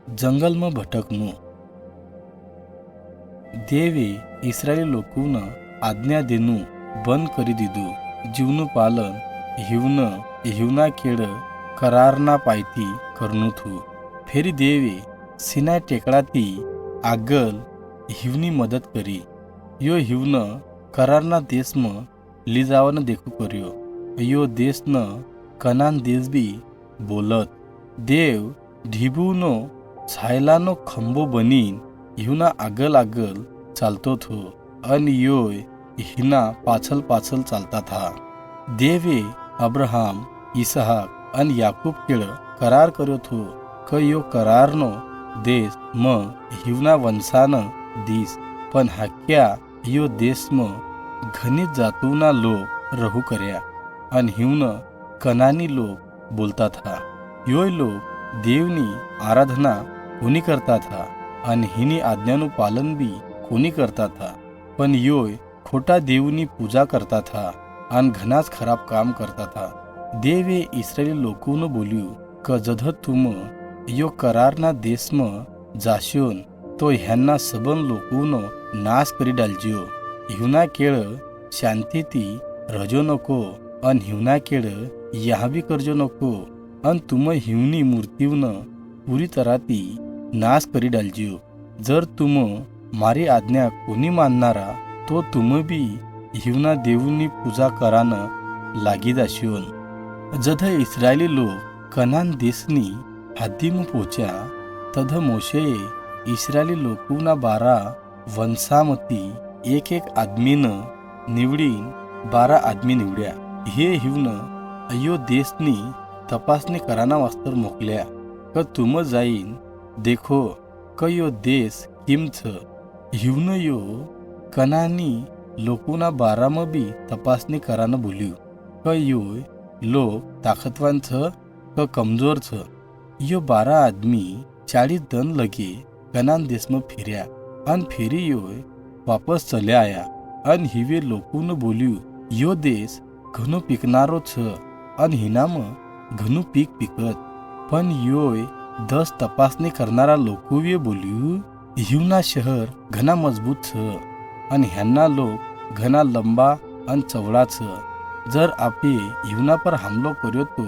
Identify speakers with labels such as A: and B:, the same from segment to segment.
A: જંગલમાં ભટકનું. દેવે ઇસરાયેલી લોકોને આજ્ઞા દેનું બંધ કરી દીધું. જીવનું પાલન હિવના કેળ કરારના પાયથી કરનું થયું. ફેરી દેવે સિનાઈ ટેકડાથી આગળ હિવની મદદ કરી. યો હિવને કરારના દેશમાં લઈ જવાનો દેખો કર્યો. યો દેશનો કનાન દેશ બી બોલત. દેવ ઢીબુનો છાયલાનો ખંભો બની હિવના આગળ ચાલતો થો અને યોય હિના પાછળ ચાલતા થા. દેવે અબ્રાહમ, ઈસહાક અને યાકૂબ કેળ કરાર કર્યો થો કે યો કરારનો દેશ મ હિવના વંશાને દીસ. પણ હાક્યા યો દેશમાં ઘણી જાતોના લોક રહુ કર્યા અને હિવને કનાની લોક બોલતા થા. યોય લોક દેવની આરાધના કોની કરતા થા અને હિની આજ્ઞાનું પાલન બી કોની કરતા થા. પણ યોય ખોટા દેવની પૂજા કરતા થા અને ઘણા જ ખરાબ કામ કરતા થા. દેવે ઇસરાયેલી લોકોને બોલ્યું કે જધ તુમ યો કરારના દેશમાં જાશ્યોન તો ह्यांना સંબંધ લોકોનો નાશ કરી ડાલજો. હિવના કેળ શાંતિથી રજો नको અને હિવના કેળ યાહબી કરજો नको અને તુમ હિવની મૂર્તિઓને પૂરી તરાથી નાશ કરી ડાલજો. જર તુમ મારી આજ્ઞા કોની માનનારા તો તુમ બી હિવના દેવની પૂજા કરાને લાગી જાશ્યોન. જધ ઇસરાયેલી લોક કનાન દેશની હદ્દીમાં પહોંચ્યા તધ મોશેએ ઇસરાયેલી લોકોના 12 વંશામાંથી એક આદમીને નીવડીને 12 આદમી નીવડ્યા. હે હિવને અયો દેશની તપાસણી કરાના વાસ્તર મોકલ્યા કે તુમ જાઈને દેખો કે યો દેશ કેમ છે. હિવને યો કનાની લોકોના બારામાં બી તપાસણી કરાને બોલ્યું કે યો લોક તાકતવાન છે કે કમજોર છે. યો 12 આદમી 40 ધન લગે કનાન દેશમાં ફેર્યા અને ફેરી યો વાપસ ચલ્યા આવ્યા. અને હિવે લોકોને બોલ્યું યો દેશ ઘણો પીકનારો છે અને હિનામાં ઘણું પીક પીકત. પણ યોય 10 તપાસણી કરનારા લોકોએ બોલ્યું હિવના શહેર ઘણા મજબૂત છે અને ह्यांना લોક ઘણા લંબા અને ચવડા છે. જર આપે હિવના પર હુમલો કર્યો તો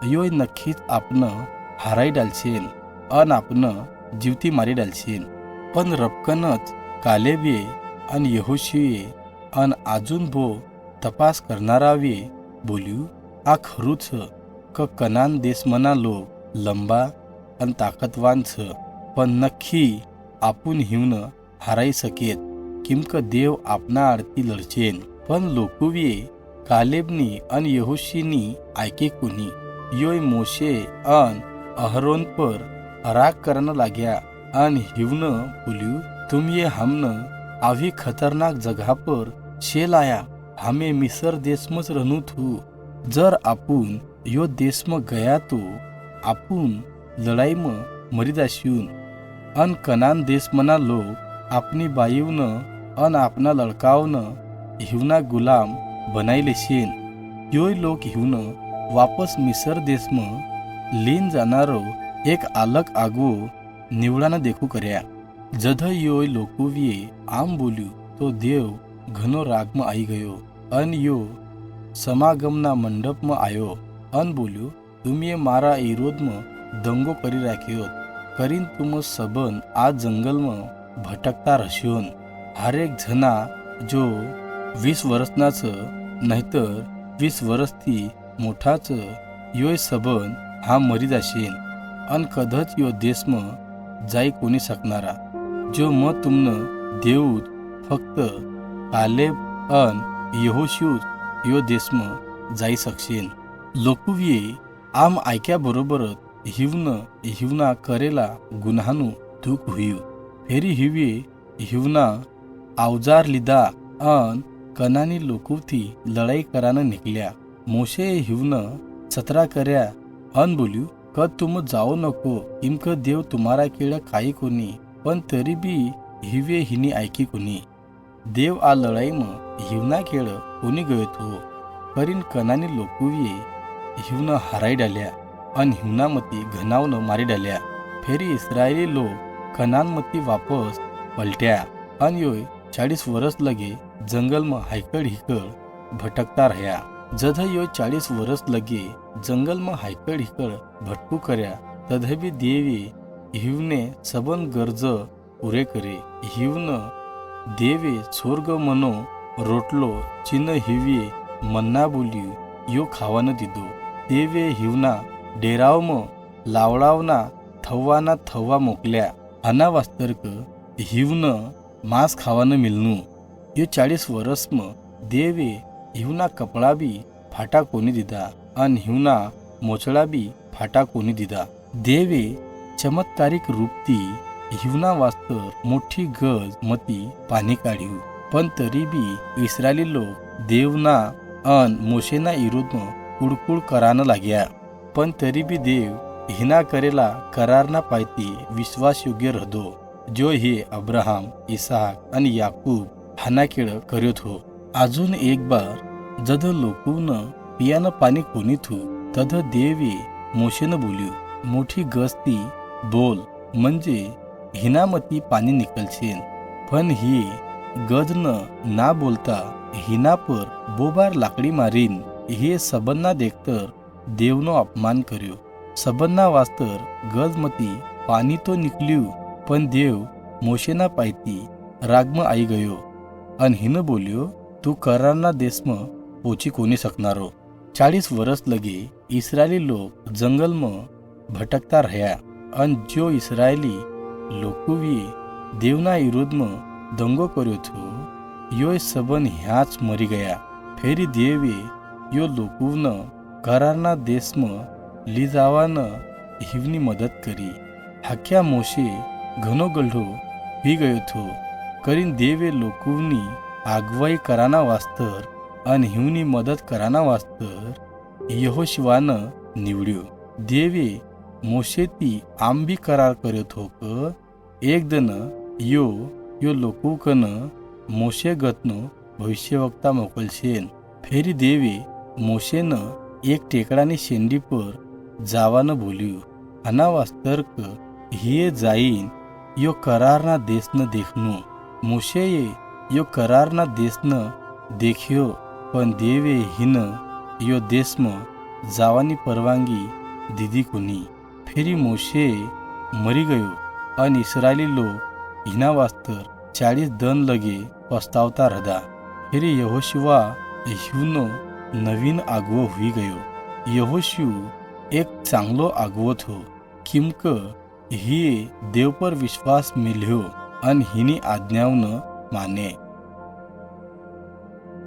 A: યોય નક્કી જ આપને હારાઈ ડાલશે અને આપને જીવતી મારી ડાલશે. પણ રબકન જ કાલેબે અને યહોશીએ અને આજુન ભો તપાસ કરનારાએ બોલ્યું આ ખરું છે કે કનાન દેશમાંના લોક લંબા અને તાકતવાન છે. પણ નક્કી આપુન હિવને હારાઈ શકેત કેમ કે દેવ આપના આડતી લડશે. પણ લોકોએ કાલેબની અને યહોશીની આયકી કોની. યોય મોશે અને અહરોન પર રાગ કરને લાગ્યા અને હિવને બોલ્યું તુમીએ હમને આવી ખતરનાક જગા પર શे લાયા. હમે મિસર દેશમાં જ રહનું થું. જર આપુન યો દેશમાં ગયા તો આપુન લડાઈમાં મરી જાશ્યું અને કનાન દેશમાંના લોક આપની બાઈઓને અને આપના લડકાઓને હિવના ગુલામ બનાવી લેશે. યોય લોક હિવને વાપસ મિસર દેશમાં લીન જાનારો એક આલક આગવો નીવડાને દેખું કર્યા. જધ યોય લોકોએ આમ બોલ્યું તો દેવ ઘણો રાગમાં આવી ગયો અને યો સમાગમના મંડપમાં આવ્યો અને બોલ્યો તુમીએ મારા વિરોધમાં દંગો કરી રાખ્યો કરીને તુમ સંબંધ આ જંગલમાં ભટકતા રહેશો. હરેક જણા જો 20 વર્ષના છે નહીતર 20 વર્ષથી મોટા છે યોય સંબંધ હા મરી જશે અને કદાચ યો દેશમાં જાય કોની શકનારા. જો મ તુમને દેવું ફક્ત કાલેબ અને યહોશુ યો દેશમાં જઈ શકશે. લોકોએ આમ આયક્યા બરોબર જ હિવના કરેલા ગુનાહનું દુઃખ હોયું. ફેરી હિવે હિવના અવજાર લીધા અને કનાની લોકોથી લડાઈ કરાને નીકળ્યા. મોશેએ હિવને છતરા કર્યા અને બોલ્યું કે તુમ જાઓ नको કેમ કે દેવ તમારા કેળે કાઈ કોની. પણ તરી બી હિવે હિની આયકી કોની. દેવ આ લડાઈમાં હિવના કેળ કોની ગયો હતો કરીને કનાની લોકોએ હિવને હરાઈ ડાલ્યા અને હિવનામાંથી ઘણાઓને મારી ડાલ્યા. फेरी इस्रायली लोग कनानमती वापस पलट्या अन योय 40 वरस लगे जंगल में हायकड़ हिकड़ भटकता रह्या। जद यो 40 वरस लगे जंगल में हायकड़ हिकड़ भटकू कर्या तद भी देवे हिवने सबन गरज पूरे करे। हिवन देवे स्वर्ग मनो रोटलो चिन्ह हिवे मन्ना बोल्यू यो खावानं दीदो। देवे हिवना डेराव लावडावना थव्वाना थव्वा मोकल्या अना वास्तर्क हिवन मांस खावानं मिलनू। यो 40 वरस में देवे हिवना कपड़ा भी फाटा कोनी दीदा अन हिवना मोचड़ा भी फाटा कोनी दीदा। देवे चमत्कारिक रूपती हिवना वास्तर मोठी गज मती पाणी काढ्यू, पण तरी भी इस्रायली लोग देवना अन मोशेना विरुद्ध कुडकुड करानं लाग्या। पण तरी भी देव हिना करेला करारना पायती विश्वास योग्य रहदो, जो हे अब्राहम इसहाक आणि याकूब हानाकेड कर्योत हो। अजून एक बार जद लोकून पियानं पाणी कोणीत हो तद देवे मोशेनं बोल्यू मोठी गजती बोल म्हणजे हिनामती पाणी निकलशेन। पण ही गजन ना बोलता हिना पर बोबार लाकडी मारीन हे सबन्ना देखतर देवनो अपमान कर्यो। सबन्ना वास्तर गजमती पाणी तो निकल्यू, पण देव मोशेना पायती रागम आई गयो अन हिन बोल्यो तू करारना देशम पोची कोणी सकनारो। 40 वरस लगे इस्रायली लोग जंगल में भटकता रह्या अन जो इस्रायली लोकुवी देवना विरोध में दंगो कर्यो थो यो सबन ह्याच मरी गया। फेरी देवे यो लोकुवन करारना देश में ली जावान हिवनी मदत करी। हाक्या मोशे घनो गल्ढो ही गयो थो करीन देवे लोकुवनी आगवाई कराना वास्तर अन हिवनी मदत कराना वास्तर यहोशुवान निवड्यो। देवे मोशे ती आंबी करार कर्यो थो क एक दन यो लोकुकन मोशे गतनो भविष्यवक्ता मोकलशेन। फेरी देवे मोशेन एक टेकडानी शेंडी पर जावानं बोल्यू अना वास्तर्क हिये जाईन यो करारना देशनं देखनू। मोशे यो करारना देशनं देखियो, पण देवे हिन यो देश में जावानी परवानगी दीदी कोनी। फेरी मोशे मरी गयो अन इस्रायली लोग हिना वास्तर 40 दन लगे पस्तावता रहदा। फेरी यहोशुवा हिवनो नवीन आगवो हुई गयो। यहोशू एक चांगलो आगवो थो किमक हिये देव पर विश्वास मिल्यो अन हिनी आज्ञावन माने।